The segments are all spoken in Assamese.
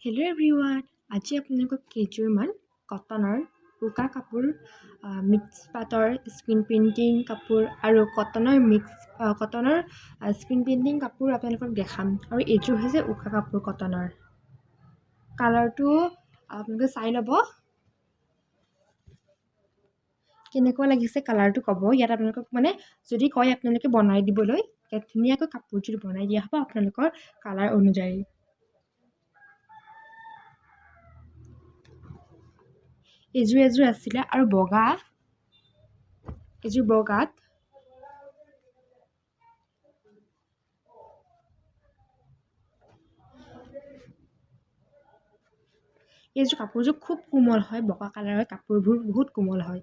হেল্ল' এভৰিৱান, আজি আপোনালোকক কেইযোৰমান কটনৰ উকা কাপোৰ, মিক্স পাটৰ স্ক্ৰীণ প্ৰিণ্টিং কাপোৰ আৰু কটনৰ স্ক্ৰীণ প্ৰিণ্টিং কাপোৰ আপোনালোকক দেখাম। আৰু এইযোৰ হৈছে উকা কাপোৰ কটনৰ। কালাৰটো আপোনালোকে চাই ল'ব, কেনেকুৱা লাগিছে কালাৰটো ক'ব। ইয়াত আপোনালোকক যদি কয় আপোনালোকে বনাই দিবলৈ, ইয়াত ধুনীয়াকৈ কাপোৰযোৰ বনাই দিয়া হ'ব আপোনালোকৰ কালাৰ অনুযায়ী। এযোৰ আছিলে আৰু এযোৰ বগাত এইযোৰ কাপোৰযোৰ খুব কোমল হয়। বগা কালাৰৰ কাপোৰবোৰ বহুত কোমল হয়।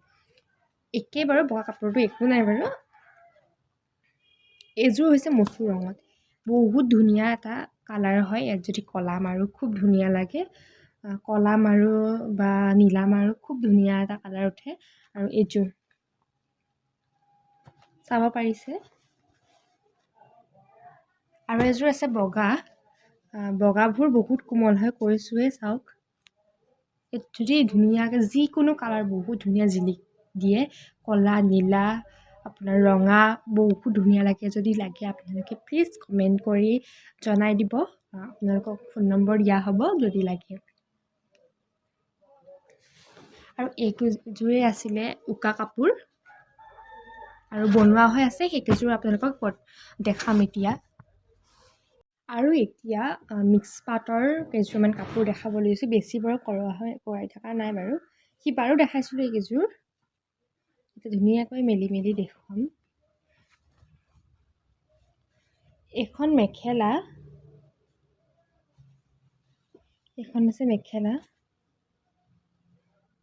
একেই বাৰু, বগা কাপোৰটো একো নাই বাৰু। এইযোৰ হৈছে মচুৰ ৰঙত, বহুত ধুনীয়া এটা কালাৰ হয়। ইয়াত যদি ক'লা মাৰো খুব ধুনীয়া লাগে, ক'লা মাৰো বা নীলা মাৰো খুব ধুনীয়া এটা কালাৰ উঠে। আৰু এইযোৰ চাব পাৰিছে। আৰু এযোৰ আছে বগাবোৰ বহুত কোমল হয়, কৈছোৱে চাওক। যদি ধুনীয়াকৈ যিকোনো কালাৰ বহুত ধুনীয়া জিলিক দিয়ে, ক'লা নীলা আপোনাৰ ৰঙা, বহুত ধুনীয়া লাগে। যদি লাগে আপোনালোকে প্লিজ কমেণ্ট কৰি জনাই দিব, আপোনালোকক ফোন নম্বৰ দিয়া হ'ব যদি লাগে। আৰু এইকেইযোৰে আছিলে উকা কাপোৰ আৰু বনোৱা হৈ আছে। সেইকেইযোৰ আপোনালোকক দেখাম এতিয়া। আৰু এতিয়া মিক্স পাটৰ কেইযোৰমান কাপোৰ দেখাব লৈছোঁ। বেছি বাৰু কৰাই থকা নাই বাৰু, সিবাৰো দেখাইছিলোঁ এইকেইযোৰ। এতিয়া ধুনীয়াকৈ মেলি দেখুৱাম। এখন হৈছে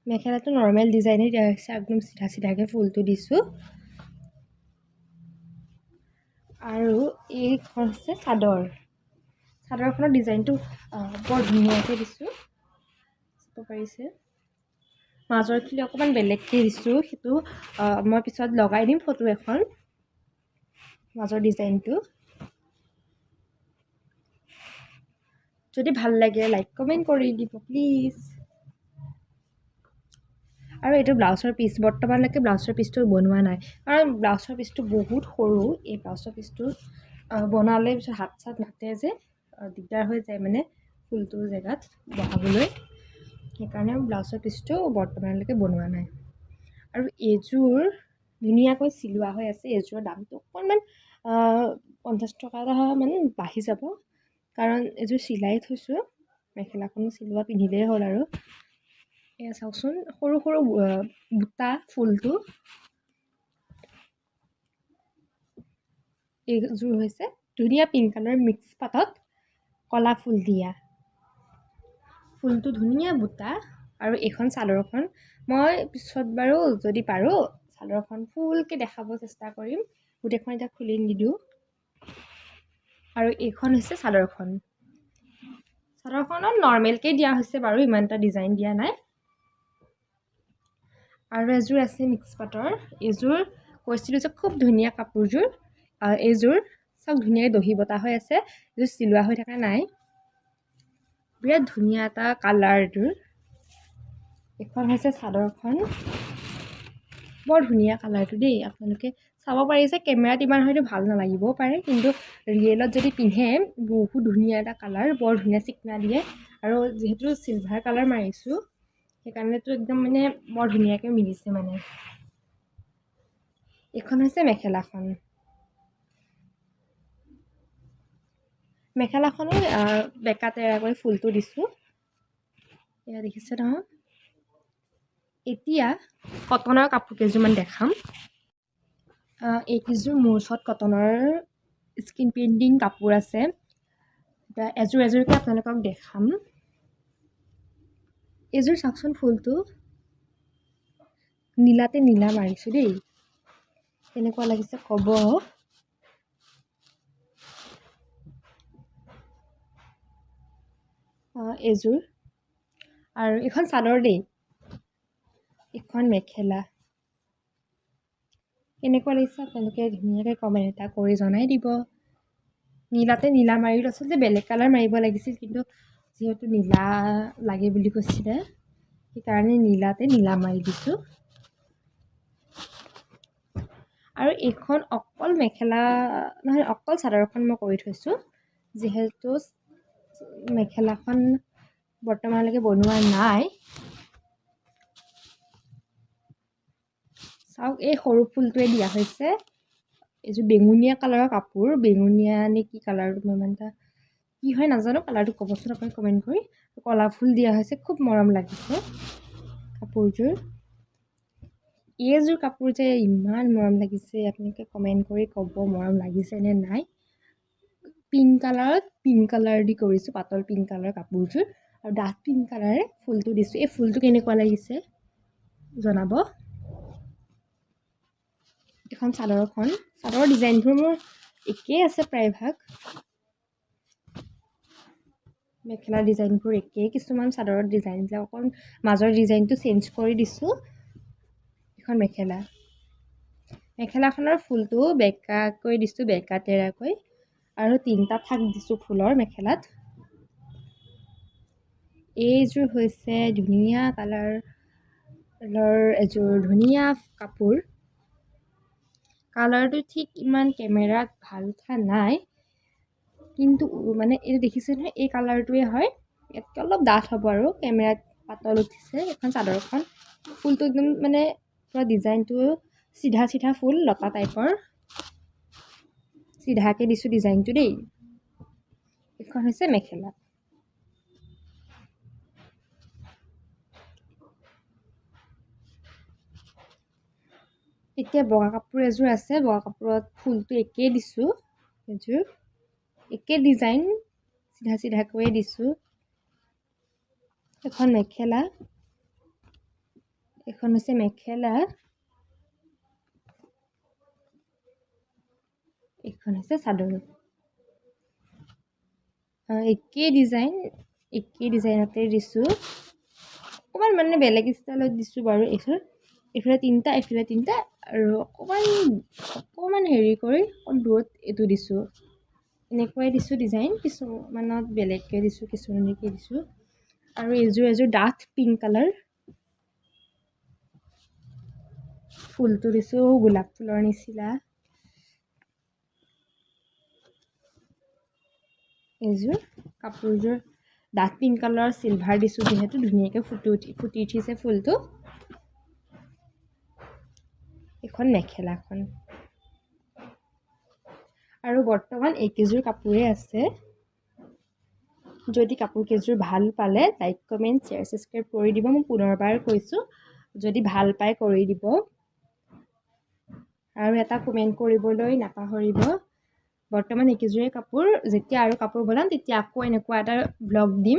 মেখেলাটো নৰ্মেল ডিজাইনে দিয়া হৈছে, একদম চিধাকৈ ফুলটো দিছোঁ। আৰু এইখন হৈছে চাদৰখনৰ ডিজাইনটো বৰ ধুনীয়াকৈ দিছোঁ, চাব পাৰিছে। মাজৰখিনি অকণমান বেলেগকৈ দিছোঁ, সেইটো মই পিছত লগাই দিম ফটো এখন, মাজৰ ডিজাইনটো। যদি ভাল লাগে লাইক কমেণ্ট কৰি দিব প্লিজ। আৰু এইটো ব্লাউজৰ পিচ, বৰ্তমানলৈকে ব্লাউজৰ পিচটো বনোৱা নাই, কাৰণ ব্লাউজৰ পিচটো বহুত সৰু। এই ব্লাউজৰ পিচটো বনালে পিছত হাত চাত নাটে যে, দিগদাৰ হৈ যায় ফুলটোৰ জেগাত বহাবলৈ। সেইকাৰণে ব্লাউজৰ পিচটো বৰ্তমানলৈকে বনোৱা নাই। আৰু এইযোৰ ধুনীয়াকৈ চিলোৱা হৈ আছে। এইযোৰৰ দামটো অকণমান 50 টকা বাঢ়ি যাব, কাৰণ এইযোৰ চিলাই থৈছোঁ। মেখেলাখনো চিলোৱা পিন্ধিলেই হ'ল। আৰু এয়া চাওকচোন, সৰু সৰু বুটা ফুলটো। এইযোৰ হৈছে ধুনীয়া পিংক কালাৰ মিক্স পাটত ক'লা ফুল দিয়া, ফুলটো ধুনীয়া বুটা। আৰু এইখন চাদৰখন মই পিছত বাৰু যদি পাৰোঁ চাদৰখন ফুলকৈ দেখাব চেষ্টা কৰিম। গোটেইখন এতিয়া খুলি নিদিওঁ। আৰু এইখন হৈছে চাদৰখনত নৰ্মেলকৈ দিয়া হৈছে বাৰু, ইমান এটা ডিজাইন দিয়া নাই। আৰু এযোৰ আছে মিক্স পাটৰ। এইযোৰ কৈছিলোঁ যে খুব ধুনীয়া কাপোৰযোৰ। এইযোৰ চাওক, ধুনীয়াকৈ দহি বটা হৈ আছে, এইযোৰ চিলোৱা হৈ থকা নাই। বিৰাট ধুনীয়া এটা কালাৰ এইটোৰ। এইখন হৈছে চাদৰখন, বৰ ধুনীয়া কালাৰটো দেই। আপোনালোকে চাব পাৰিছে, কেমেৰাত ইমান হয়তো ভাল নালাগিবও পাৰে, কিন্তু ৰিয়েলত যদি পিন্ধে বহুত ধুনীয়া এটা কালাৰ, বৰ ধুনীয়া চিকনা দিয়ে। আৰু যিহেতু চিলভাৰ কালাৰ মাৰিছোঁ, সেইকাৰণেতো একদম বৰ ধুনীয়াকৈ মিলিছে এইখন হৈছে মেখেলাখনো বেকা তেৰাকৈ ফুলটো দিছোঁ, এয়া দেখিছে নহয়। এতিয়া কটনৰ কাপোৰ কেইযোৰমান দেখাম। এইকেইযোৰ মোৰ ওচৰত কটনৰ স্ক্ৰীণ প্ৰিণ্টিং কাপোৰ আছে। এতিয়া এযোৰকৈ আপোনালোকক দেখাম। এইযোৰ চাওকচোন, ফুলটো নীলাতে নীলা মাৰিছোঁ দেই, কেনেকুৱা লাগিছে ক'ব। এইযোৰ, আৰু এইখন চাদৰ দেই, এইখন মেখেলা। কেনেকুৱা লাগিছে আপোনালোকে ধুনীয়াকৈ কমেণ্ট এটা কৰি জনাই দিব। নীলাতে নীলা মাৰি, আচলতে বেলেগ কালাৰ মাৰিব লাগিছিল, কিন্তু যিহেতু নীলা লাগে বুলি কৈছিলে সেইকাৰণে নীলা মাৰি দিছোঁ। আৰু এইখন অকল মেখেলা নহয়, অকল চাদৰখন মই কৰি থৈছোঁ, যিহেতু মেখেলাখন বৰ্তমানলৈকে বনোৱা নাই। চাওক, এই সৰু ফুলটোৱে দিয়া হৈছে। এইযোৰ বেঙুনীয়া কালাৰৰ কাপোৰ, বেঙুনীয়া নে কি কালাৰটো মই ইমান এটা কি হয় নাজানো, কালাৰটো ক'বচোন আপুনি কমেণ্ট কৰি। কলা ফুল দিয়া হৈছে, খুব মৰম লাগিছে কাপোৰযোৰ। এইযোৰ কাপোৰ যে ইমান মৰম লাগিছে, আপোনালোকে কমেণ্ট কৰি ক'ব মৰম লাগিছে নে নাই। পিংক কালাৰত পিংক কালাৰ দি কৰিছোঁ, পাতল পিংক কালাৰৰ কাপোৰযোৰ আৰু ডাঠ পিংক কালাৰে ফুলটো দিছোঁ। এই ফুলটো কেনেকুৱা লাগিছে জনাব। এখন চাদৰৰ ডিজাইনবোৰ মোৰ একেই আছে প্ৰায়ভাগ। মেখেলাৰ ডিজাইনবোৰ একেই, কিছুমান চাদৰৰ ডিজাইনবিলাক অকণ মাজৰ ডিজাইনটো চেঞ্জ কৰি দিছোঁ। এখন মেখেলাখনৰ ফুলটো বেঁকাকৈ দিছোঁ, বেঁকা তেৰাকৈ, আৰু 3টা থাক দিছোঁ ফুলৰ মেখেলাত। এইযোৰ হৈছে ধুনীয়া কালাৰৰ এযোৰ ধুনীয়া কাপোৰ। কালাৰটো ঠিক ইমান কেমেৰাত ভাল উঠা নাই, কিন্তু মানে এইটো দেখিছে নহয়, এই কালাৰটোৱে হয়। ইয়াতকৈ অলপ ডাঠ হ'ব আৰু কেমেৰাত পাতল উঠিছে। এখন চাদৰখন ফুলটো একদম মানে পুৰা ডিজাইনটো চিধা ফুল, লতা টাইপৰ চিধাকৈ দিছোঁ ডিজাইনটো দেই। এইখন হৈছে মেখেলা। এতিয়া বগা কাপোৰ এযোৰ আছে, বগা কাপোৰত ফুলটো একেই দিছোঁ। এযোৰ একে ডিজাইন, চিধাকৈয়ে দিছোঁ। এখন মেখেলা, এখন হৈছে মেখেলা, এইখন হৈছে চাদৰ। একেই ডিজাইনতে দিছোঁ, অকণমান মানে বেলেগ ষ্টাইলত দিছোঁ বাৰু। এইফালে 3টা, এইফালে 3টা, আৰু অকণমান হেৰি কৰি দূৰত এইটো দিছোঁ। এনেকুৱাই দিছোঁ ডিজাইন, কিছুমানত বেলেগকৈ দিছোঁ, কিছুমানত এনেকৈ দিছোঁ। আৰু এযোৰ ডাঠ পিংক কালাৰ, ফুলটো দিছোঁ গোলাপ ফুলৰ নিচিনা। এইযোৰ কাপোৰযোৰ ডাঠ পিংক কালাৰৰ চিলভাৰ দিছোঁ, যিহেতু ধুনীয়াকৈ ফুটি উঠিছে ফুলটো। এইখন মেখেলাখন। আৰু বৰ্তমান এইকেইযোৰ কাপোৰে আছে। যদি কাপোৰকেইযোৰ ভাল পালে লাইক, কমেণ্ট, শ্বেয়াৰ, ছাবস্ক্ৰাইব কৰি দিব। মই পুনৰবাৰ কৈছোঁ, যদি ভাল পায় কৰি দিব। আৰু এটা কমেণ্ট কৰিবলৈ নাপাহৰিব। বৰ্তমান এইকেইযোৰে কাপোৰ, যেতিয়া আৰু কাপোৰ বনাম তেতিয়া আকৌ এনেকুৱা এটা ব্লগ দিম।